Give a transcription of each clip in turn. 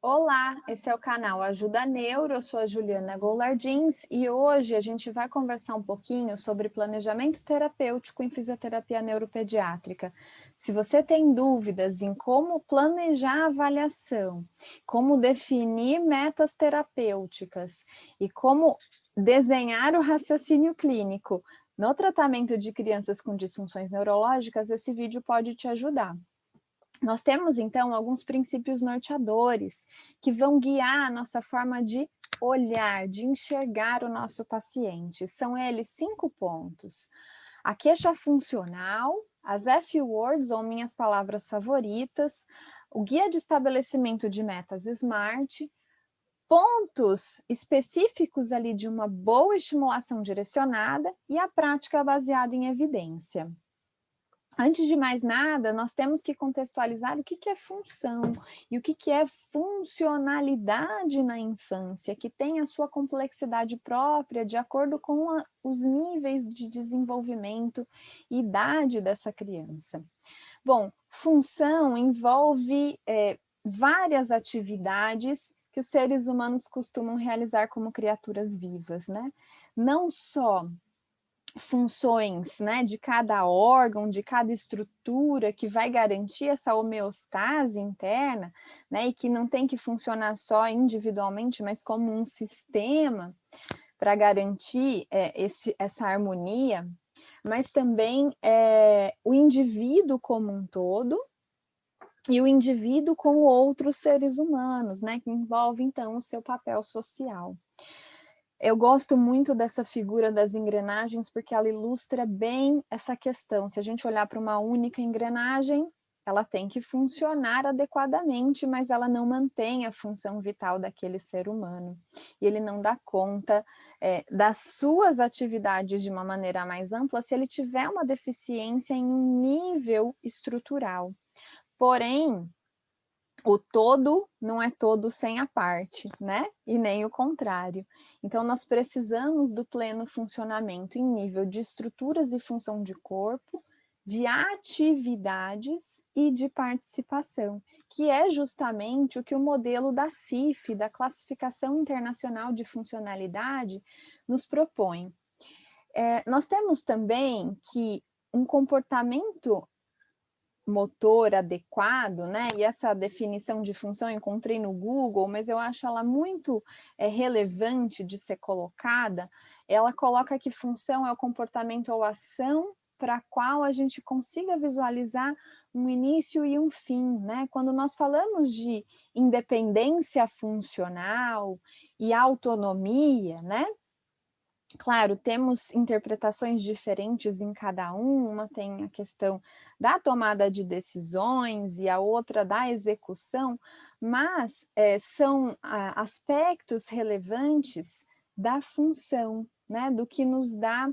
Olá, esse é o canal Ajuda Neuro, eu sou a Juliana Goulardins e hoje a gente vai conversar um pouquinho sobre planejamento terapêutico em fisioterapia neuropediátrica. Se você tem dúvidas em como planejar a avaliação, como definir metas terapêuticas e como desenhar o raciocínio clínico no tratamento de crianças com disfunções neurológicas, esse vídeo pode te ajudar. Nós temos, então, alguns princípios norteadores que vão guiar a nossa forma de olhar, de enxergar o nosso paciente. São eles 5 pontos. A queixa funcional, as F-words, ou minhas palavras favoritas, o guia de estabelecimento de metas SMART, pontos específicos ali de uma boa estimulação direcionada e a prática baseada em evidência. Antes de mais nada, nós temos que contextualizar o que é função e o que é funcionalidade na infância, que tem a sua complexidade própria de acordo com os níveis de desenvolvimento e idade dessa criança. Bom, função envolve várias atividades que os seres humanos costumam realizar como criaturas vivas, né? Não só funções, né, de cada órgão, de cada estrutura que vai garantir essa homeostase interna, né, e que não tem que funcionar só individualmente, mas como um sistema para garantir essa harmonia, mas também o indivíduo como um todo e o indivíduo com outros seres humanos, né, que envolve então o seu papel social. Eu gosto muito dessa figura das engrenagens porque ela ilustra bem essa questão. Se a gente olhar para uma única engrenagem, ela tem que funcionar adequadamente, mas ela não mantém a função vital daquele ser humano. E ele não dá conta das suas atividades de uma maneira mais ampla se ele tiver uma deficiência em um nível estrutural. Porém, o todo não é todo sem a parte, né? E nem o contrário. Então, nós precisamos do pleno funcionamento em nível de estruturas e função de corpo, de atividades e de participação, que é justamente o que o modelo da CIF, da Classificação Internacional de Funcionalidade, nos propõe. Nós temos também que um comportamento motor adequado, né? E essa definição de função eu encontrei no Google, mas eu acho ela muito relevante de ser colocada. Ela coloca que função é o comportamento ou ação para a qual a gente consiga visualizar um início e um fim, né? Quando nós falamos de independência funcional e autonomia, né? Claro, temos interpretações diferentes em cada uma tem a questão da tomada de decisões e a outra da execução, mas são aspectos relevantes da função, né, do que nos dá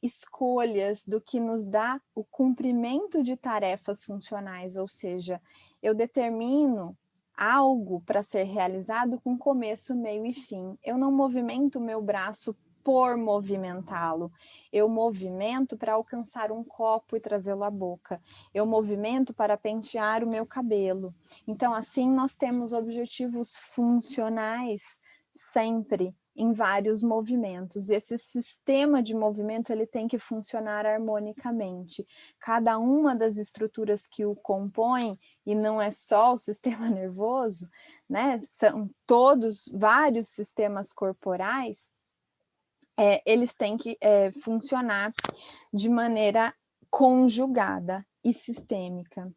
escolhas, do que nos dá o cumprimento de tarefas funcionais, ou seja, eu determino algo para ser realizado com começo, meio e fim. Eu não movimento o meu braço por movimentá-lo. Eu movimento para alcançar um copo e trazê-lo à boca. Eu movimento para pentear o meu cabelo. Então, assim, nós temos objetivos funcionais sempre em vários movimentos. E esse sistema de movimento ele tem que funcionar harmonicamente. Cada uma das estruturas que o compõem, e não é só o sistema nervoso, né? São todos vários sistemas corporais, eles têm que funcionar de maneira conjugada e sistêmica.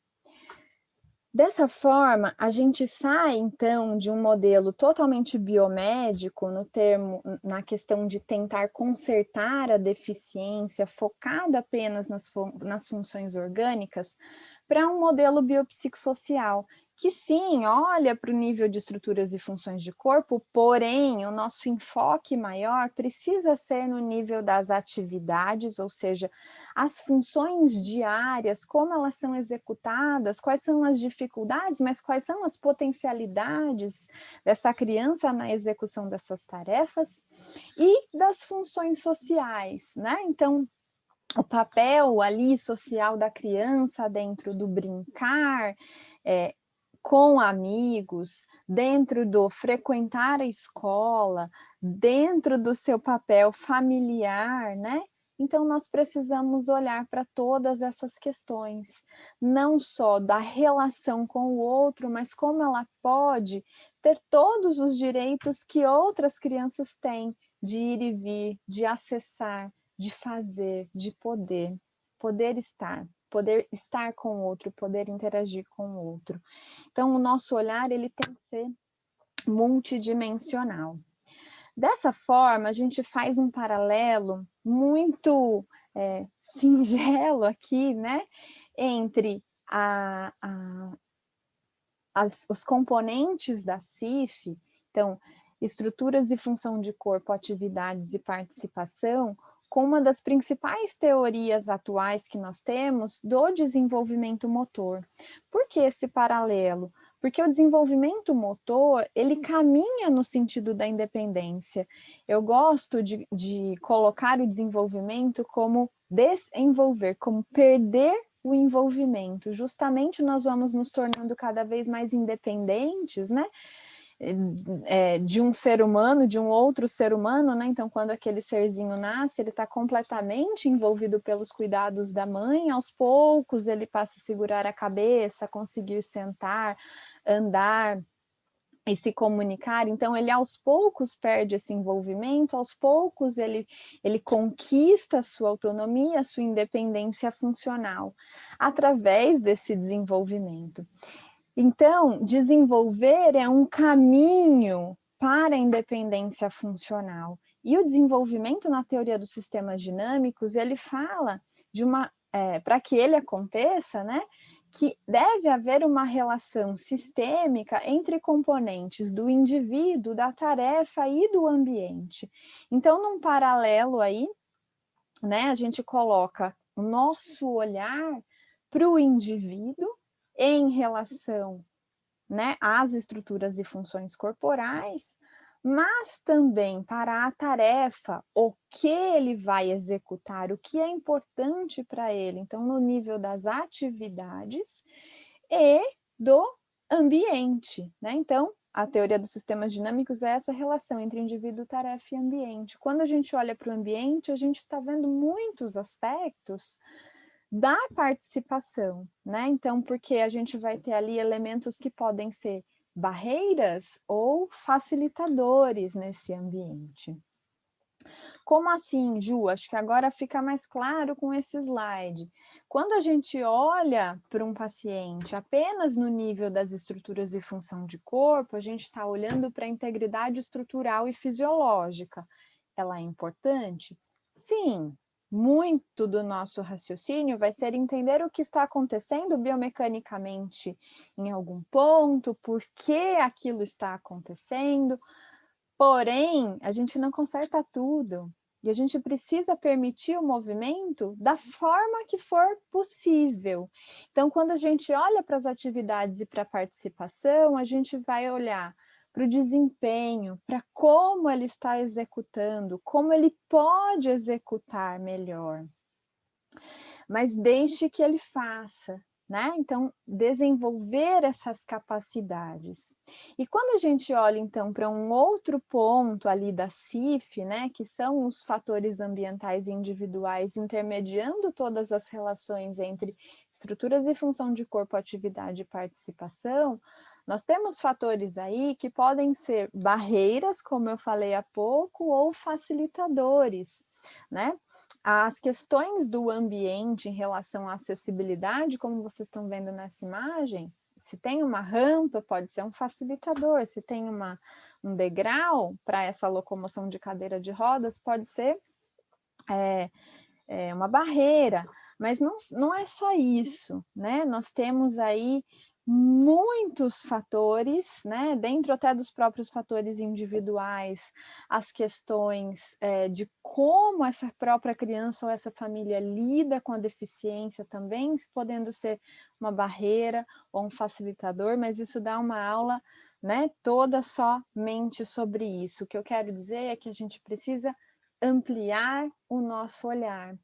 Dessa forma, a gente sai, então, de um modelo totalmente biomédico, na questão de tentar consertar a deficiência, focado apenas nas funções orgânicas, para um modelo biopsicossocial, que sim, olha para o nível de estruturas e funções de corpo, porém, o nosso enfoque maior precisa ser no nível das atividades, ou seja, as funções diárias, como elas são executadas, quais são as dificuldades, mas quais são as potencialidades dessa criança na execução dessas tarefas e das funções sociais, né? Então, o papel ali social da criança dentro do brincar, com amigos, dentro do frequentar a escola, dentro do seu papel familiar, né? Então, nós precisamos olhar para todas essas questões, não só da relação com o outro, mas como ela pode ter todos os direitos que outras crianças têm, de ir e vir, de acessar, de fazer, de poder estar com o outro, poder interagir com o outro. Então, o nosso olhar ele tem que ser multidimensional. Dessa forma, a gente faz um paralelo muito singelo aqui, né, entre os componentes da CIF, então, estruturas e função de corpo, atividades e participação, com uma das principais teorias atuais que nós temos do desenvolvimento motor. Por que esse paralelo? Porque o desenvolvimento motor, ele caminha no sentido da independência. Eu gosto de colocar o desenvolvimento como desenvolver, como perder o envolvimento. Justamente nós vamos nos tornando cada vez mais independentes, né? De um ser humano, de um outro ser humano, né? Então, quando aquele serzinho nasce, ele está completamente envolvido pelos cuidados da mãe, aos poucos ele passa a segurar a cabeça, conseguir sentar, andar e se comunicar, então ele aos poucos perde esse envolvimento, aos poucos ele conquista a sua autonomia, a sua independência funcional, através desse desenvolvimento. Então, desenvolver é um caminho para a independência funcional. E o desenvolvimento na teoria dos sistemas dinâmicos, ele fala de para que ele aconteça, né, que deve haver uma relação sistêmica entre componentes do indivíduo, da tarefa e do ambiente. Então, num paralelo aí, né, a gente coloca o nosso olhar para o indivíduo em relação, né, às estruturas e funções corporais, mas também para a tarefa, o que ele vai executar, o que é importante para ele, então no nível das atividades e do ambiente, né? Então, a teoria dos sistemas dinâmicos é essa relação entre indivíduo, tarefa e ambiente. Quando a gente olha para o ambiente, a gente está vendo muitos aspectos da participação, né? Então, porque a gente vai ter ali elementos que podem ser barreiras ou facilitadores nesse ambiente. Como assim, Ju? Acho que agora fica mais claro com esse slide. Quando a gente olha para um paciente apenas no nível das estruturas e função de corpo, a gente está olhando para a integridade estrutural e fisiológica. Ela é importante? Sim. Muito do nosso raciocínio vai ser entender o que está acontecendo biomecanicamente em algum ponto, por que aquilo está acontecendo. Porém, a gente não conserta tudo e a gente precisa permitir o movimento da forma que for possível. Então, quando a gente olha para as atividades e para a participação, a gente vai olhar para o desempenho, para como ele está executando, como ele pode executar melhor. Mas deixe que ele faça, né? Então, desenvolver essas capacidades. E quando a gente olha, então, para um outro ponto ali da CIF, né, que são os fatores ambientais e individuais intermediando todas as relações entre estruturas e função de corpo, atividade e participação, nós temos fatores aí que podem ser barreiras, como eu falei há pouco, ou facilitadores, né? As questões do ambiente em relação à acessibilidade, como vocês estão vendo nessa imagem, se tem uma rampa, pode ser um facilitador, se tem um degrau para essa locomoção de cadeira de rodas, pode ser uma barreira, mas não é só isso, né? Nós temos aí muitos fatores, né? Dentro até dos próprios fatores individuais, as questões de como essa própria criança ou essa família lida com a deficiência também, podendo ser uma barreira ou um facilitador, mas isso dá uma aula, né, toda somente sobre isso. O que eu quero dizer é que a gente precisa ampliar o nosso olhar.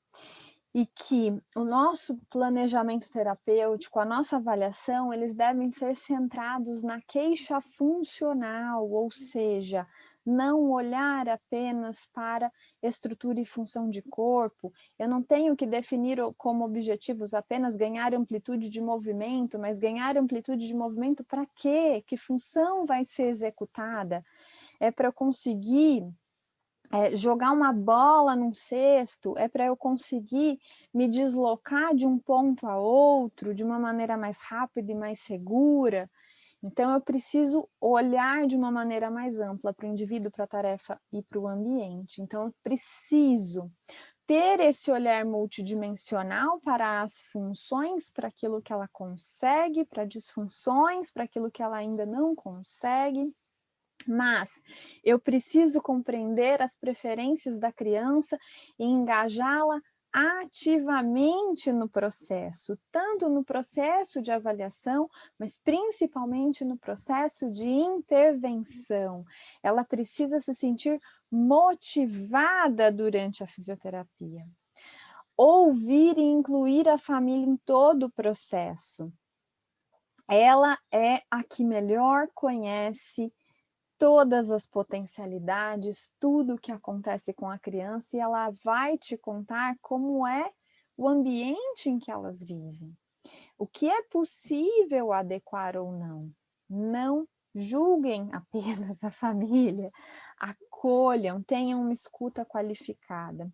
e que o nosso planejamento terapêutico, a nossa avaliação, eles devem ser centrados na queixa funcional, ou seja, não olhar apenas para estrutura e função de corpo. Eu não tenho que definir como objetivos apenas ganhar amplitude de movimento, mas ganhar amplitude de movimento para quê? Que função vai ser executada? É para eu conseguir jogar uma bola num cesto, é para eu conseguir me deslocar de um ponto a outro de uma maneira mais rápida e mais segura. Então, eu preciso olhar de uma maneira mais ampla para o indivíduo, para a tarefa e para o ambiente. Então, eu preciso ter esse olhar multidimensional para as funções, para aquilo que ela consegue, para disfunções, para aquilo que ela ainda não consegue. Mas eu preciso compreender as preferências da criança e engajá-la ativamente no processo, tanto no processo de avaliação, mas principalmente no processo de intervenção. Ela precisa se sentir motivada durante a fisioterapia. Ouvir e incluir a família em todo o processo. Ela é a que melhor conhece todas as potencialidades, tudo o que acontece com a criança, e ela vai te contar como é o ambiente em que elas vivem. O que é possível adequar ou não. Não julguem apenas a família, acolham, tenham uma escuta qualificada.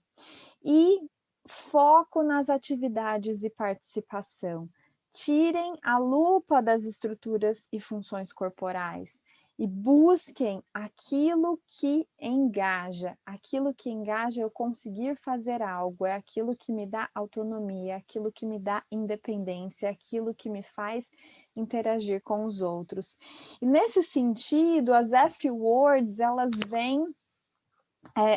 E foco nas atividades e participação. Tirem a lupa das estruturas e funções corporais e busquem aquilo que engaja. Aquilo que engaja é eu conseguir fazer algo, é aquilo que me dá autonomia, é aquilo que me dá independência, é aquilo que me faz interagir com os outros. E nesse sentido, as F-words, elas vêm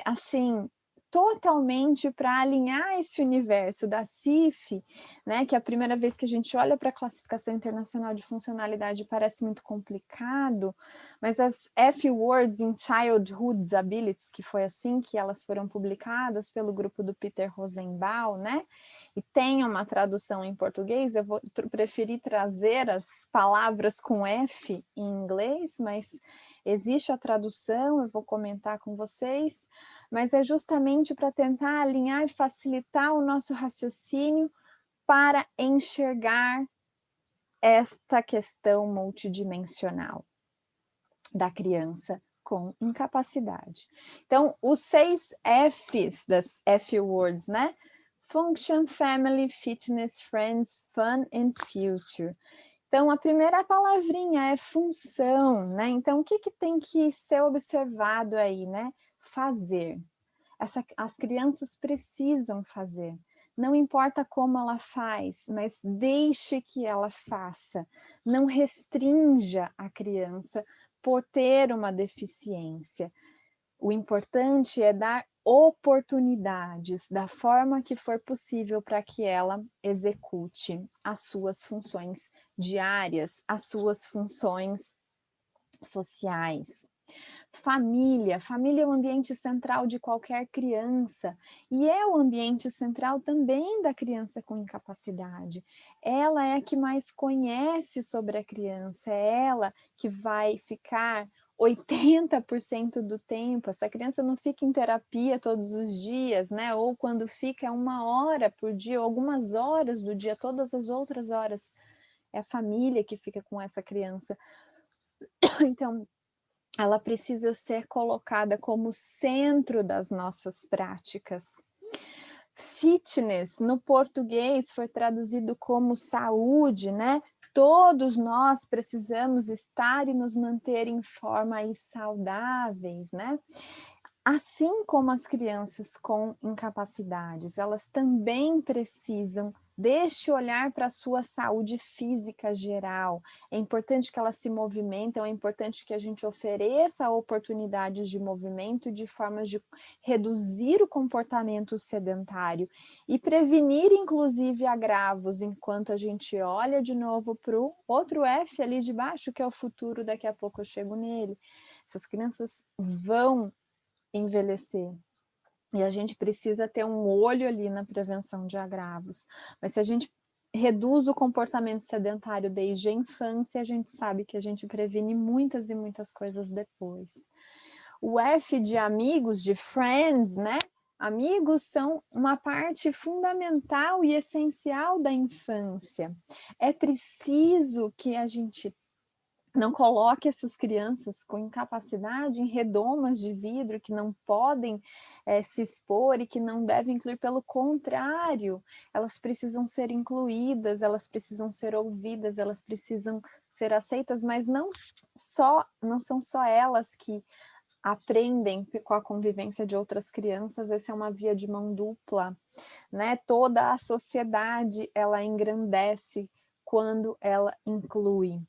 assim, totalmente para alinhar esse universo da CIF, né, que é a primeira vez que a gente olha para a classificação internacional de funcionalidade parece muito complicado, mas as F-Words in Childhood Disabilities, que foi assim que elas foram publicadas pelo grupo do Peter Rosenbaum, né, e tem uma tradução em português, eu vou preferir trazer as palavras com F em inglês, mas existe a tradução, eu vou comentar com vocês, mas é justamente para tentar alinhar e facilitar o nosso raciocínio para enxergar esta questão multidimensional da criança com incapacidade. Então, os 6 Fs das F-Words, né? Function, Family, Fitness, Friends, Fun and Future. Então, a primeira palavrinha é função, né? Então, o que tem que ser observado aí, né? Fazer. As crianças precisam fazer. Não importa como ela faz, mas deixe que ela faça. Não restrinja a criança por ter uma deficiência. O importante é dar oportunidades da forma que for possível para que ela execute as suas funções diárias, as suas funções sociais. Família é o ambiente central de qualquer criança e é o ambiente central também da criança com incapacidade. Ela é a que mais conhece sobre a criança, é ela que vai ficar 80% do tempo. Essa criança não fica em terapia todos os dias, né? Ou quando fica 1 hora por dia, ou algumas horas do dia, todas as outras horas. É a família que fica com essa criança. Então, ela precisa ser colocada como centro das nossas práticas. Fitness, no português, foi traduzido como saúde, né? Todos nós precisamos estar e nos manter em forma e saudáveis, né? Assim como as crianças com incapacidades, elas também precisam deste olhar para a sua saúde física geral. É importante que elas se movimentem, é importante que a gente ofereça oportunidades de movimento de formas de reduzir o comportamento sedentário e prevenir, inclusive, agravos, enquanto a gente olha de novo para o outro F ali de baixo, que é o futuro, daqui a pouco eu chego nele. Essas crianças vão envelhecer. E a gente precisa ter um olho ali na prevenção de agravos. Mas se a gente reduz o comportamento sedentário desde a infância, a gente sabe que a gente previne muitas e muitas coisas depois. O F de amigos, de friends, né? Amigos são uma parte fundamental e essencial da infância. É preciso que a gente não coloque essas crianças com incapacidade em redomas de vidro que não podem se expor e que não devem incluir, pelo contrário, elas precisam ser incluídas, elas precisam ser ouvidas, elas precisam ser aceitas, mas não são só elas que aprendem com a convivência de outras crianças, essa é uma via de mão dupla, né? Toda a sociedade, ela engrandece quando ela inclui.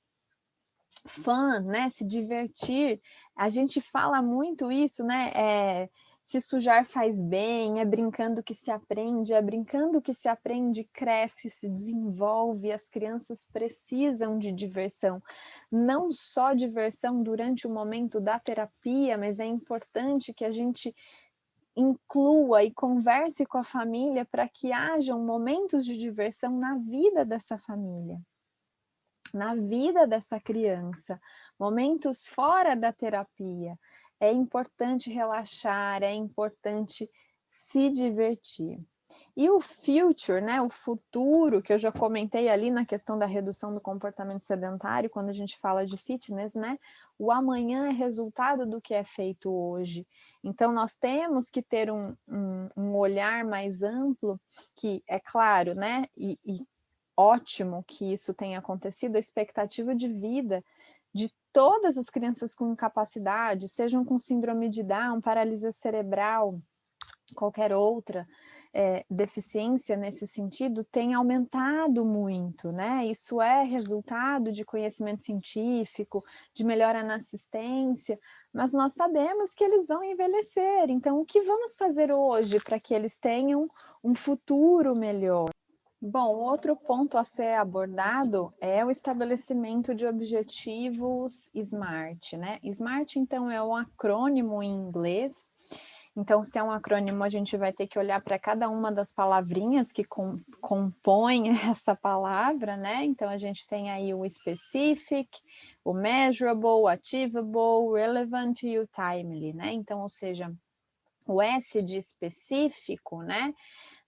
Fun, né? Se divertir. A gente fala muito isso, né? Se sujar faz bem, é brincando que se aprende, é brincando que se aprende, cresce, se desenvolve. As crianças precisam de diversão. Não só diversão durante o momento da terapia, mas é importante que a gente inclua e converse com a família para que hajam momentos de diversão na vida dessa família, na vida dessa criança, momentos fora da terapia. É importante relaxar, é importante se divertir. E o future, né, o futuro, que eu já comentei ali na questão da redução do comportamento sedentário, quando a gente fala de fitness, né, o amanhã é resultado do que é feito hoje. Então, nós temos que ter um olhar mais amplo, que é claro, né, e ótimo que isso tenha acontecido, a expectativa de vida de todas as crianças com incapacidade, sejam com síndrome de Down, paralisia cerebral, qualquer outra deficiência nesse sentido, tem aumentado muito, né? Isso é resultado de conhecimento científico, de melhora na assistência, mas nós sabemos que eles vão envelhecer, então o que vamos fazer hoje para que eles tenham um futuro melhor? Bom, outro ponto a ser abordado é o estabelecimento de objetivos SMART, né? SMART, então, é um acrônimo em inglês. Então, se é um acrônimo, a gente vai ter que olhar para cada uma das palavrinhas que compõem essa palavra, né? Então, a gente tem aí o specific, o measurable, o achievable, relevant e o timely, né? Então, ou seja, o S de específico, né,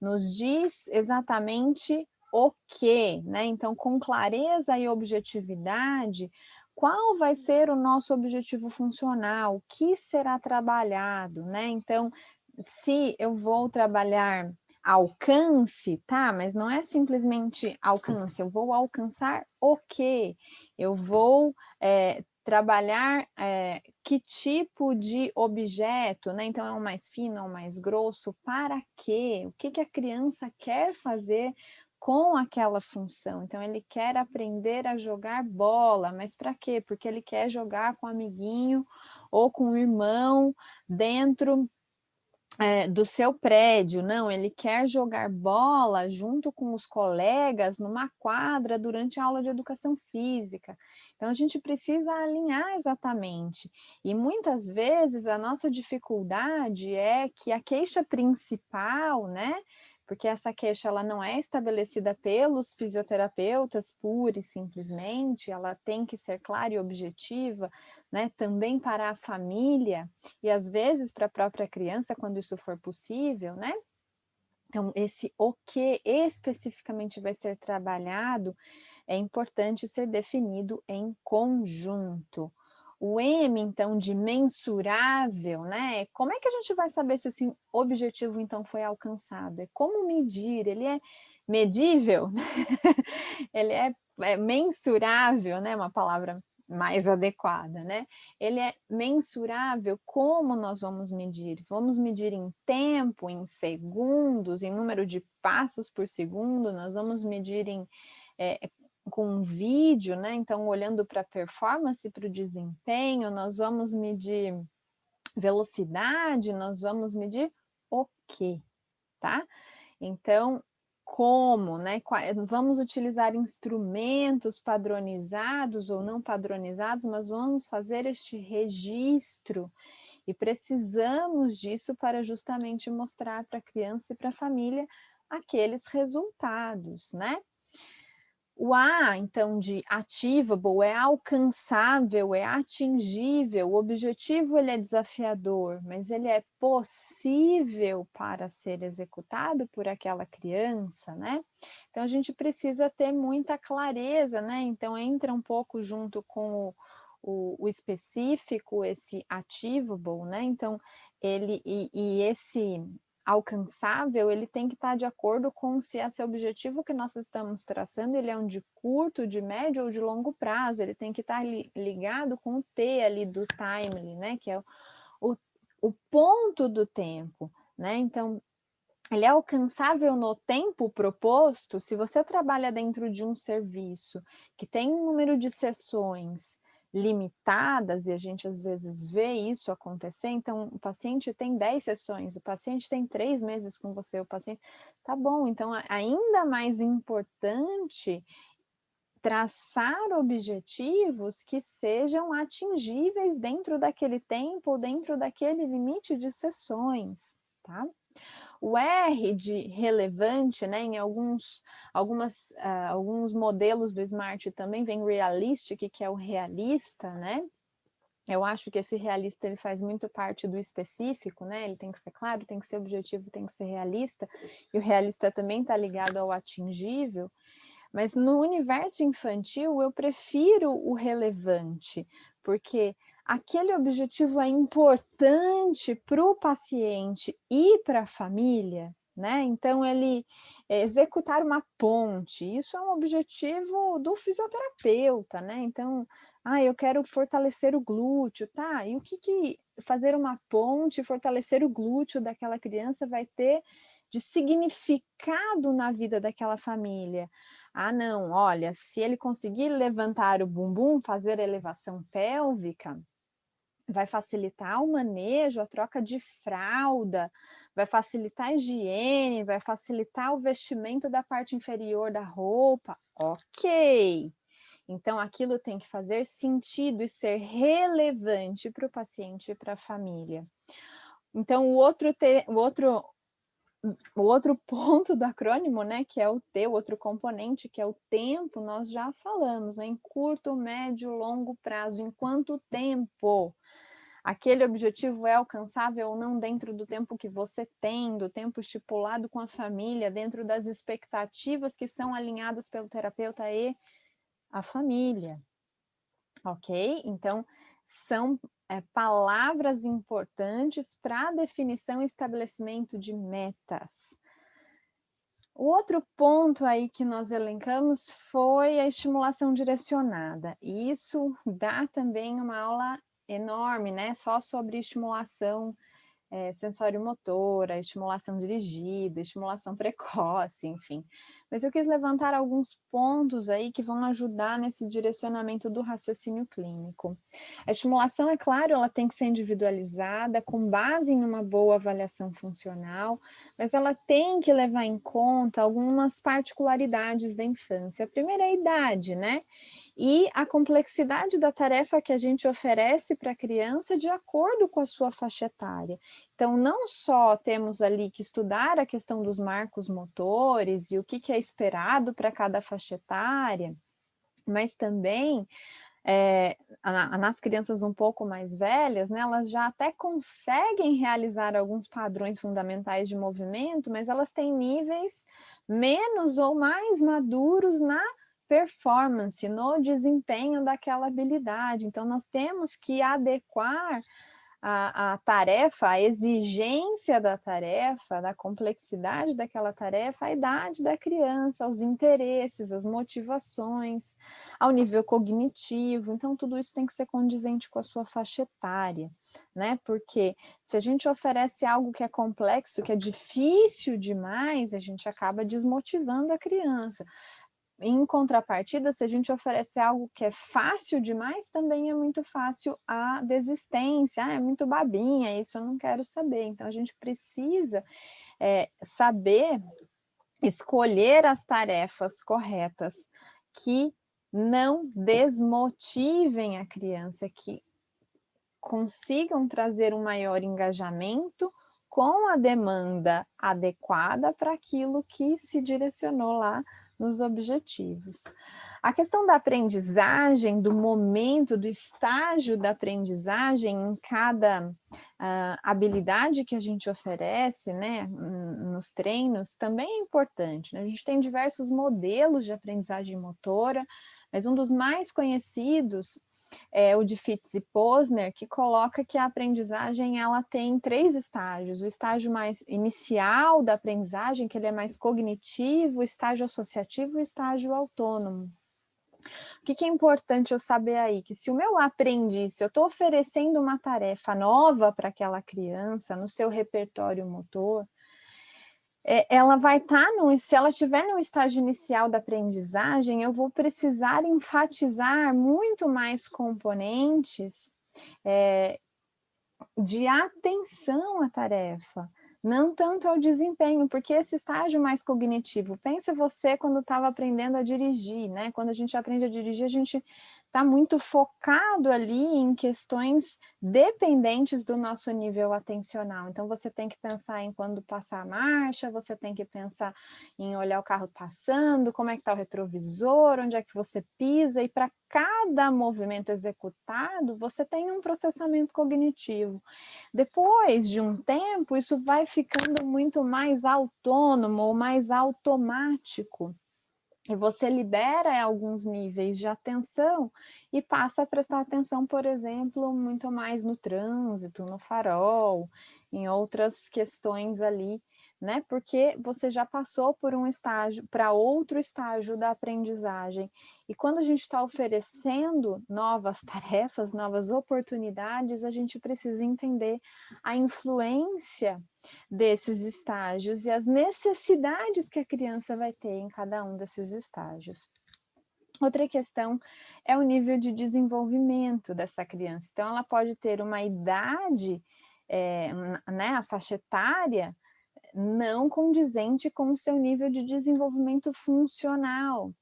nos diz exatamente o que, né? Então, com clareza e objetividade, qual vai ser o nosso objetivo funcional, o que será trabalhado, né? Então, se eu vou trabalhar alcance, tá? Mas não é simplesmente alcance, eu vou alcançar o quê? Eu vou trabalhar que tipo de objeto, né? Então, é o mais fino, é o mais grosso, para quê? O que, que a criança quer fazer com aquela função? Então, ele quer aprender a jogar bola, mas para quê? Porque ele quer jogar com o amiguinho ou com o irmão dentro do seu prédio, não, ele quer jogar bola junto com os colegas numa quadra durante a aula de educação física. Então, a gente precisa alinhar exatamente. E muitas vezes a nossa dificuldade é que a queixa principal, né? Porque essa queixa ela não é estabelecida pelos fisioterapeutas pura e simplesmente, ela tem que ser clara e objetiva, né? Também para a família e às vezes para a própria criança, quando isso for possível, né? Então, esse o que especificamente vai ser trabalhado é importante ser definido em conjunto. O M, então, de mensurável, né? Como é que a gente vai saber se esse objetivo, então, foi alcançado? É como medir? Ele é medível? Ele é mensurável, né? Uma palavra mais adequada, né? Ele é mensurável. Como nós vamos medir? Vamos medir em tempo, em segundos, em número de passos por segundo, nós vamos medir com um vídeo, né? Então, olhando para a performance, para o desempenho, nós vamos medir velocidade, nós vamos medir o quê, tá? Então, como, né? Vamos utilizar instrumentos padronizados ou não padronizados, mas vamos fazer este registro e precisamos disso para justamente mostrar para a criança e para a família aqueles resultados, né? O A, então, de achievable é alcançável, é atingível, o objetivo ele é desafiador, mas ele é possível para ser executado por aquela criança, né? Então, a gente precisa ter muita clareza, né? Então, entra um pouco junto com o específico, esse achievable, né? Então, esse alcançável, ele tem que estar de acordo com se esse objetivo que nós estamos traçando, ele é um de curto, de médio ou de longo prazo, ele tem que estar ligado com o T ali do timely, né, que é o ponto do tempo, né, então ele é alcançável no tempo proposto. Se você trabalha dentro de um serviço que tem um número de sessões limitadas, e a gente às vezes vê isso acontecer, então o paciente tem 10 sessões, o paciente tem 3 meses com você, o paciente, tá bom, então ainda mais importante traçar objetivos que sejam atingíveis dentro daquele tempo, dentro daquele limite de sessões, tá? O R de relevante, né, em alguns modelos do Smart também vem realistic, que é o realista, né? Eu acho que esse realista ele faz muito parte do específico, né? Ele tem que ser claro, tem que ser objetivo, tem que ser realista, e o realista também está ligado ao atingível. Mas no universo infantil eu prefiro o relevante, porque aquele objetivo é importante para o paciente e para a família, né? Então, ele executar uma ponte, isso é um objetivo do fisioterapeuta, né? Então, eu quero fortalecer o glúteo, tá? E o que fazer uma ponte, fortalecer o glúteo daquela criança vai ter de significado na vida daquela família? Ah, não, olha, se ele conseguir levantar o bumbum, fazer a elevação pélvica, vai facilitar o manejo, a troca de fralda, vai facilitar a higiene, vai facilitar o vestimento da parte inferior da roupa. Ok. Então, aquilo tem que fazer sentido e ser relevante para o paciente e para a família. Então, o outro ponto do acrônimo, né, que é o T, o outro componente, que é o tempo, nós já falamos, né, em curto, médio, longo prazo. Em quanto tempo aquele objetivo é alcançável ou não dentro do tempo que você tem, do tempo estipulado com a família, dentro das expectativas que são alinhadas pelo terapeuta e a família, ok? Então, são palavras importantes para definição e estabelecimento de metas. O outro ponto aí que nós elencamos foi a estimulação direcionada. E isso dá também uma aula enorme, né? Só sobre estimulação sensório-motora, estimulação dirigida, estimulação precoce, enfim. Mas eu quis levantar alguns pontos aí que vão ajudar nesse direcionamento do raciocínio clínico. A estimulação, é claro, ela tem que ser individualizada, com base em uma boa avaliação funcional, mas ela tem que levar em conta algumas particularidades da infância. A primeira é a idade, né? E a complexidade da tarefa que a gente oferece para a criança de acordo com a sua faixa etária. Então, não só temos ali que estudar a questão dos marcos motores e o que é esperado para cada faixa etária, mas também nas crianças um pouco mais velhas, né, elas já até conseguem realizar alguns padrões fundamentais de movimento, mas elas têm níveis menos ou mais maduros na performance, no desempenho daquela habilidade. Então, nós temos que adequar a tarefa, a exigência da tarefa, da complexidade daquela tarefa, à idade da criança, aos interesses, às motivações, ao nível cognitivo. Então, tudo isso tem que ser condizente com a sua faixa etária, né? Porque se a gente oferece algo que é complexo, que é difícil demais, a gente acaba desmotivando a criança. Em contrapartida, se a gente oferece algo que é fácil demais, também é muito fácil a desistência. É muito babinha, isso eu não quero saber. Então, a gente precisa saber escolher as tarefas corretas que não desmotivem a criança, que consigam trazer um maior engajamento com a demanda adequada para aquilo que se direcionou lá nos objetivos. A questão da aprendizagem, do momento, do estágio da aprendizagem em cada habilidade que a gente oferece, né, nos treinos, também é importante, né? A gente tem diversos modelos de aprendizagem motora, mas um dos mais conhecidos é o de Fitts e Posner, que coloca que a aprendizagem ela tem 3 estágios. O estágio mais inicial da aprendizagem, que ele é mais cognitivo, o estágio associativo e o estágio autônomo. O que é importante eu saber aí? Que se o meu aprendiz, se eu estou oferecendo uma tarefa nova para aquela criança, no seu repertório motor, ela vai estar, se ela estiver no estágio inicial da aprendizagem, eu vou precisar enfatizar muito mais componentes de atenção à tarefa, não tanto ao desempenho, porque esse estágio mais cognitivo, pensa você quando estava aprendendo a dirigir, né? Quando a gente aprende a dirigir, a gente está muito focado ali em questões dependentes do nosso nível atencional. Então, você tem que pensar em quando passar a marcha, você tem que pensar em olhar o carro passando, como é que está o retrovisor, onde é que você pisa, e para cada movimento executado, você tem um processamento cognitivo. Depois de um tempo, isso vai ficando muito mais autônomo ou mais automático. E você libera alguns níveis de atenção e passa a prestar atenção, por exemplo, muito mais no trânsito, no farol, em outras questões ali, né? Porque você já passou por um estágio para outro estágio da aprendizagem. E quando a gente está oferecendo novas tarefas, novas oportunidades, a gente precisa entender a influência desses estágios e as necessidades que a criança vai ter em cada um desses estágios. Outra questão é o nível de desenvolvimento dessa criança. Então, ela pode ter uma idade, né, a faixa etária, não condizente com o seu nível de desenvolvimento funcional.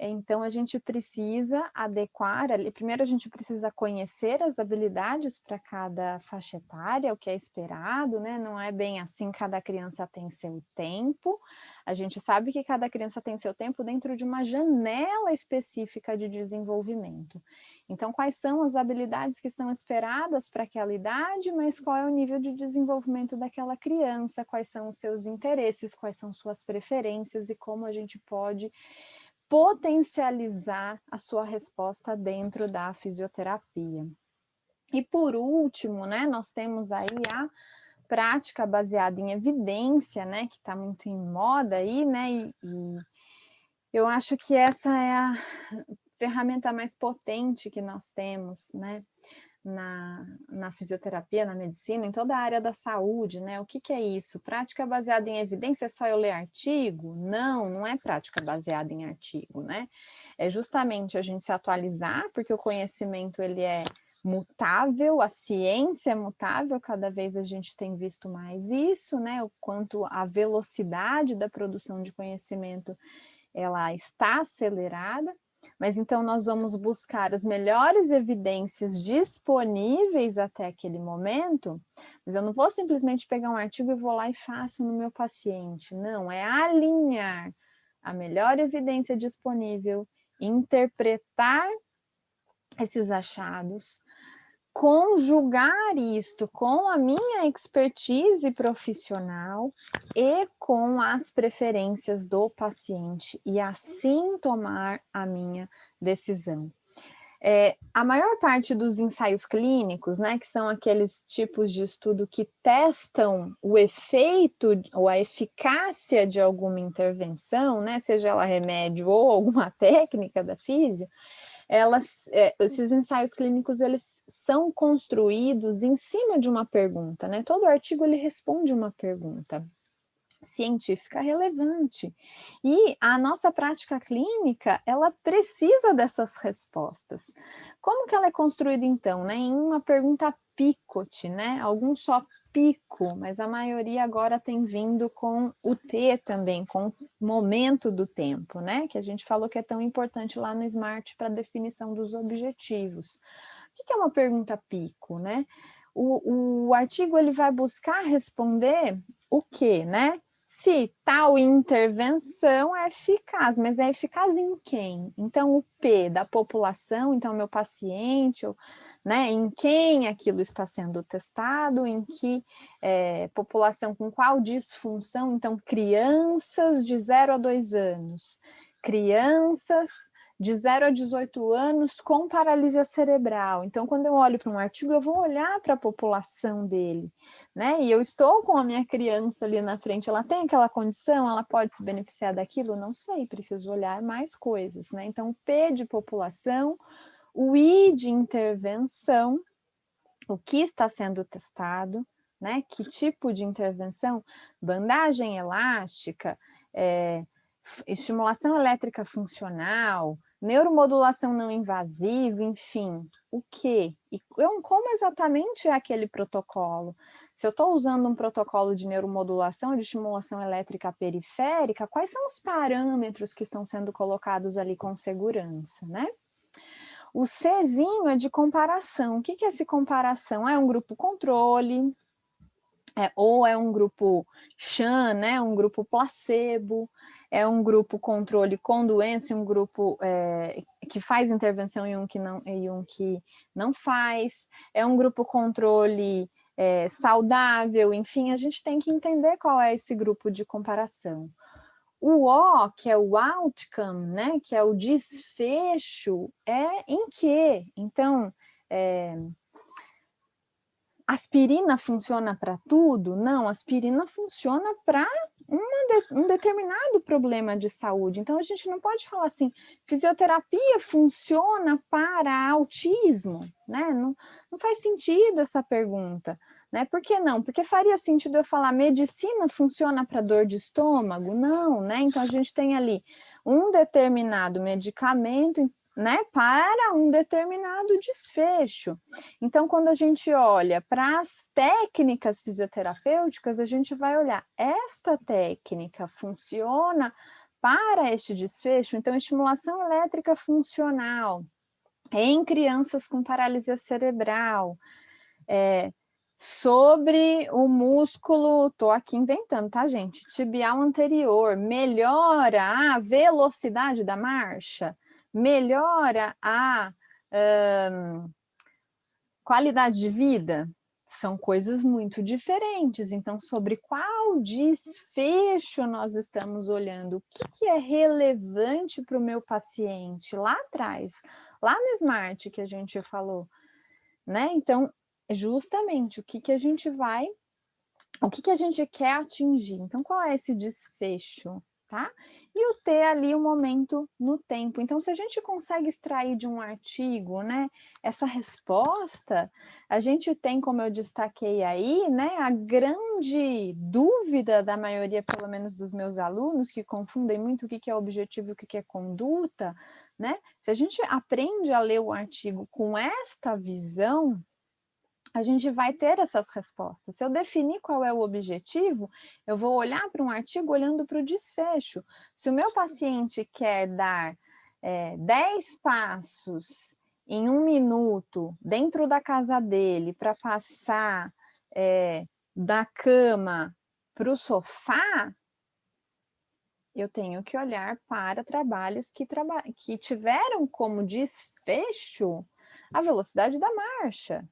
Então, a gente precisa adequar, primeiro a gente precisa conhecer as habilidades para cada faixa etária, o que é esperado, né? Não é bem assim, cada criança tem seu tempo. A gente sabe que cada criança tem seu tempo dentro de uma janela específica de desenvolvimento. Então, quais são as habilidades que são esperadas para aquela idade, mas qual é o nível de desenvolvimento daquela criança, quais são os seus interesses, quais são suas preferências e como a gente pode potencializar a sua resposta dentro da fisioterapia. E por último, né, nós temos aí a prática baseada em evidência, né, que está muito em moda aí, né, e eu acho que essa é a ferramenta mais potente que nós temos, né, na fisioterapia, na medicina, em toda a área da saúde, né? O que é isso? Prática baseada em evidência é só eu ler artigo? Não, não é prática baseada em artigo, né? É justamente a gente se atualizar, porque o conhecimento ele é mutável, a ciência é mutável, cada vez a gente tem visto mais isso, né? O quanto a velocidade da produção de conhecimento ela está acelerada. Mas então nós vamos buscar as melhores evidências disponíveis até aquele momento, mas eu não vou simplesmente pegar um artigo e vou lá e faço no meu paciente. Não, é alinhar a melhor evidência disponível, interpretar esses achados, conjugar isto com a minha expertise profissional e com as preferências do paciente, e assim tomar a minha decisão. A maior parte dos ensaios clínicos, né, que são aqueles tipos de estudo que testam o efeito ou a eficácia de alguma intervenção, né, seja ela remédio ou alguma técnica da físio, esses ensaios clínicos eles são construídos em cima de uma pergunta, né? Todo artigo ele responde uma pergunta científica relevante. E a nossa prática clínica, ela precisa dessas respostas. Como que ela é construída então, né? Em uma pergunta picote, né? Alguns só pico, mas a maioria agora tem vindo com o T também, com o momento do tempo, né? Que a gente falou que é tão importante lá no SMART para a definição dos objetivos. O que é uma pergunta pico, né? O artigo ele vai buscar responder o quê, né? Se tal intervenção é eficaz, mas é eficaz em quem? Então, o P da população, então, meu paciente, né, em quem aquilo está sendo testado, em que população, com qual disfunção, então, crianças de 0 a 2 anos, crianças de 0 a 18 anos com paralisia cerebral. Então, quando eu olho para um artigo, eu vou olhar para a população dele, né? E eu estou com a minha criança ali na frente, ela tem aquela condição, ela pode se beneficiar daquilo? Não sei, preciso olhar mais coisas, né? Então, o P de população, o I de intervenção, o que está sendo testado, né? Que tipo de intervenção? Bandagem elástica, estimulação elétrica funcional, neuromodulação não invasiva, enfim, o quê? E como exatamente é aquele protocolo? Se eu estou usando um protocolo de neuromodulação, de estimulação elétrica periférica, quais são os parâmetros que estão sendo colocados ali com segurança, né? O Czinho é de comparação. O que é essa comparação? É um grupo controle, ou é um grupo sham, né? Um grupo placebo, é um grupo controle com doença, um grupo que faz intervenção e um que não faz, é um grupo controle saudável, enfim, a gente tem que entender qual é esse grupo de comparação. O O, que é o outcome, né, que é o desfecho, é em quê? Então, aspirina funciona para tudo? Não, aspirina funciona para um determinado problema de saúde. Então, a gente não pode falar assim, fisioterapia funciona para autismo, né? Não faz sentido essa pergunta, né? Por que não? Porque faria sentido eu falar, medicina funciona para dor de estômago? Não, né? Então, a gente tem ali um determinado medicamento, né, para um determinado desfecho. Então, quando a gente olha para as técnicas fisioterapêuticas, a gente vai olhar, esta técnica funciona para este desfecho? Então, estimulação elétrica funcional em crianças com paralisia cerebral, sobre o músculo, estou aqui inventando, tá, gente? Tibial anterior, melhora a velocidade da marcha, melhora a qualidade de vida, são coisas muito diferentes. Então, sobre qual desfecho nós estamos olhando? O que é relevante para o meu paciente lá atrás, lá no SMART que a gente falou, né? Então, justamente o que a gente vai, o que a gente quer atingir. Então, qual é esse desfecho? Tá? E o T ali, o momento no tempo. Então, se a gente consegue extrair de um artigo, né, essa resposta, a gente tem, como eu destaquei aí, né, a grande dúvida da maioria, pelo menos dos meus alunos, que confundem muito o que é objetivo e o que é conduta, né? Se a gente aprende a ler o artigo com esta visão, a gente vai ter essas respostas. Se eu definir qual é o objetivo, eu vou olhar para um artigo olhando para o desfecho. Se o meu paciente quer dar 10 passos em 1 minuto dentro da casa dele para passar da cama para o sofá, eu tenho que olhar para trabalhos que tiveram como desfecho a velocidade da marcha,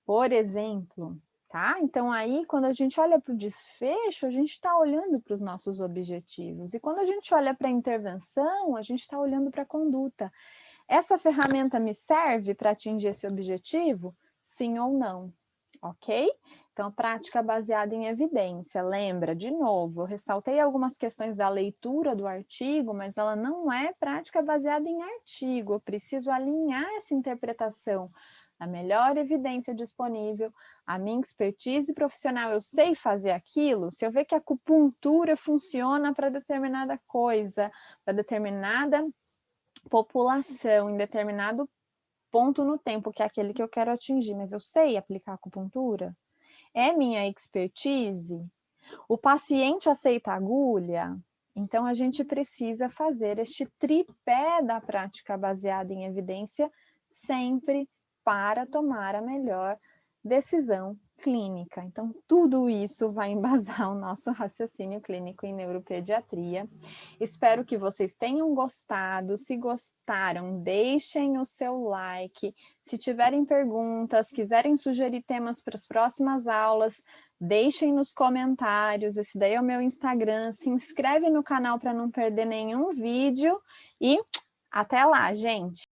por exemplo, tá? Então, aí, quando a gente olha para o desfecho, a gente está olhando para os nossos objetivos. E quando a gente olha para a intervenção, a gente está olhando para a conduta. Essa ferramenta me serve para atingir esse objetivo? Sim ou não? Ok? Então, prática baseada em evidência. Lembra, de novo, eu ressaltei algumas questões da leitura do artigo, mas ela não é prática baseada em artigo. Eu preciso alinhar essa interpretação a melhor evidência disponível, a minha expertise profissional, eu sei fazer aquilo. Se eu ver que a acupuntura funciona para determinada coisa, para determinada população, em determinado ponto no tempo, que é aquele que eu quero atingir, mas eu sei aplicar a acupuntura, É minha expertise? O paciente aceita agulha? Então, a gente precisa fazer este tripé da prática baseada em evidência sempre para tomar a melhor decisão clínica. Então, tudo isso vai embasar o nosso raciocínio clínico em neuropediatria. Espero que vocês tenham gostado. Se gostaram, deixem o seu like. Se tiverem perguntas, quiserem sugerir temas para as próximas aulas, deixem nos comentários. Esse daí é o meu Instagram. Se inscreve no canal para não perder nenhum vídeo e até lá, gente!